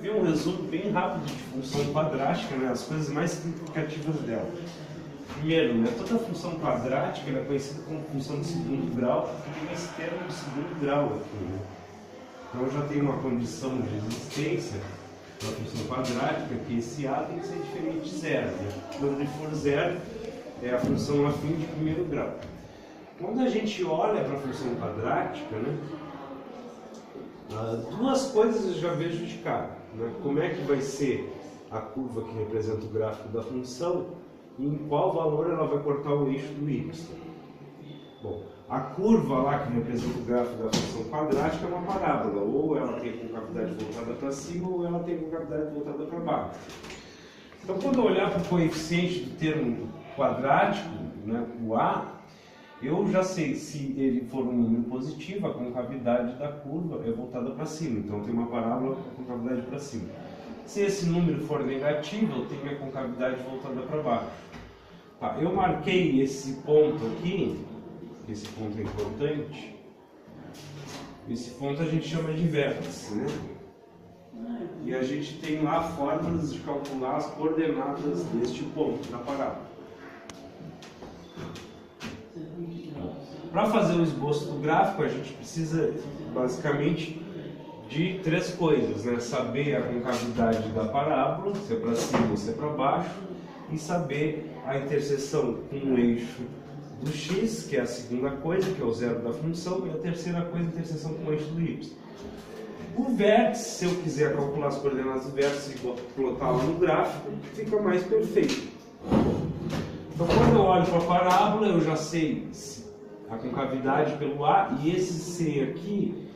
ver um resumo bem rápido de função quadrática, né, as coisas mais significativas dela. Primeiro, né, toda função quadrática é conhecida como função de segundo grau, porque tem esse termo de segundo grau aqui. Né? Então eu já tenho uma condição de existência da função quadrática, que esse A tem que ser diferente de zero. Né? Quando ele for zero, é a função afim de primeiro grau. Quando a gente olha para a função quadrática, né, duas coisas eu já vejo de cara. Né? Como é que vai ser a curva que representa o gráfico da função e em qual valor ela vai cortar o eixo do y. Bom, a curva lá que representa o gráfico da função quadrática é uma parábola, ou ela tem a concavidade voltada para cima ou ela tem a concavidade voltada para baixo. Então, quando eu olhar para o coeficiente do termo quadrático, né, o A, eu já sei, se ele for um número positivo, a concavidade da curva é voltada para cima. Então, tem uma parábola com a concavidade para cima. Se esse número for negativo, eu tenho a concavidade voltada para baixo. Tá, eu marquei esse ponto aqui, esse ponto é importante. Esse ponto a gente chama de vértice, né? E a gente tem lá fórmulas de calcular as coordenadas deste ponto na parábola. Para fazer o esboço do gráfico, a gente precisa basicamente de três coisas, né? Saber a concavidade da parábola, se é para cima ou se é para baixo, e saber a interseção com o eixo do x, que é a segunda coisa, que é o zero da função, e a terceira coisa, a interseção com o eixo do y. O vértice, se eu quiser calcular as coordenadas do vértice e plotá-lo no gráfico, fica mais perfeito. Então, quando eu olho para a parábola, eu já sei a concavidade pelo A, e esse C aqui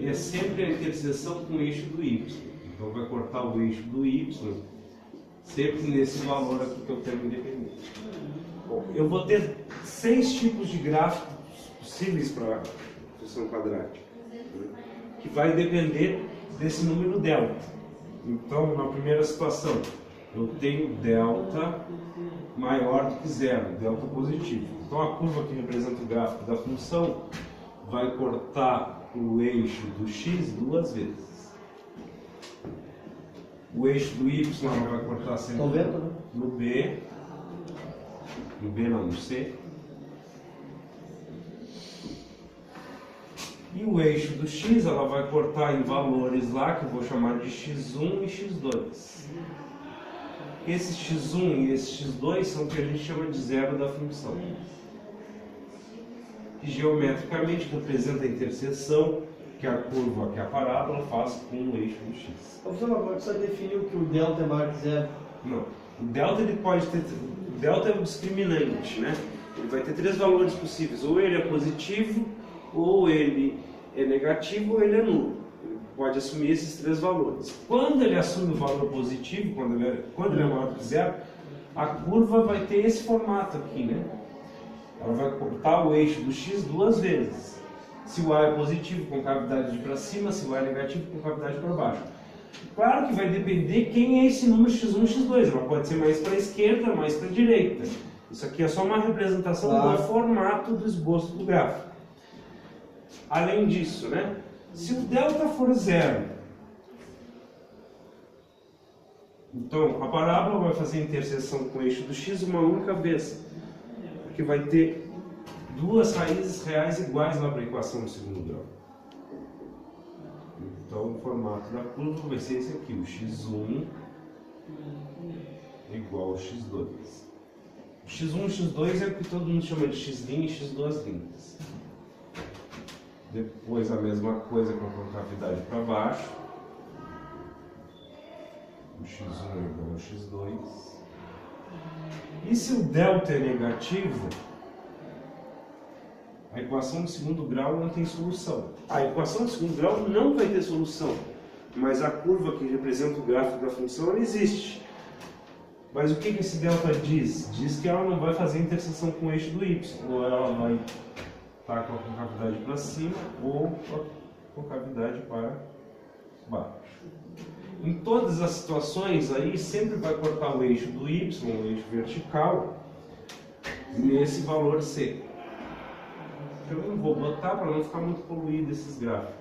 é sempre a interseção com o eixo do y. Então vai cortar o eixo do y, sempre nesse valor aqui que eu tenho independente. Bom, eu vou ter 6 tipos de gráficos possíveis para a função quadrática, que vai depender desse número delta. Então, na primeira situação, eu tenho delta maior do que zero, delta positivo. Então, a curva que representa o gráfico da função vai cortar o eixo do x duas vezes. O eixo do y vai cortar sempre no B. No B não, no C. E o eixo do x ela vai cortar em valores lá, que eu vou chamar de x1 e x2. Esse x1 e esse x2 são o que a gente chama de zero da função. Que geometricamente representa a interseção que a curva, que a parábola faz com o eixo do x. Professor, agora você definiu que o delta é maior que zero? Não. O delta ele pode ter. O delta é um discriminante, né? Ele vai ter 3 valores possíveis. Ou ele é positivo, ou ele é negativo, ou ele é nulo. Ele pode assumir esses 3 valores. Quando ele assume o valor positivo, quando ele é maior que zero, a curva vai ter esse formato aqui, né? Ela vai cortar o eixo do x duas vezes. Se o A é positivo, concavidade para cima, se o A é negativo, concavidade para baixo. Claro que vai depender quem é esse número x1 e x2. Ela pode ser mais para a esquerda, mais para a direita. Isso aqui é só uma representação do formato do esboço do gráfico. Além disso, né? Se o delta for zero, então a parábola vai fazer a interseção com o eixo do x uma única vez. Porque vai ter 2 raízes reais iguais lá para a equação do segundo grau. Então o formato da curva vai ser esse aqui, o x1 igual ao x2. O x1 e x2 é o que todo mundo chama de x' e x2'. Depois a mesma coisa com a concavidade para baixo. O x1 é igual ao x2. E se o delta é negativo, a equação do segundo grau não tem solução. A equação do segundo grau não vai ter solução, mas a curva que representa o gráfico da função ela existe. Mas o que esse delta diz? Diz que ela não vai fazer interseção com o eixo do y, ou ela vai estar com a concavidade para cima ou com a concavidade para baixo. Em todas as situações aí sempre vai cortar o eixo do y, o eixo vertical, nesse valor C. Eu não vou botar para não ficar muito poluído esses gráficos.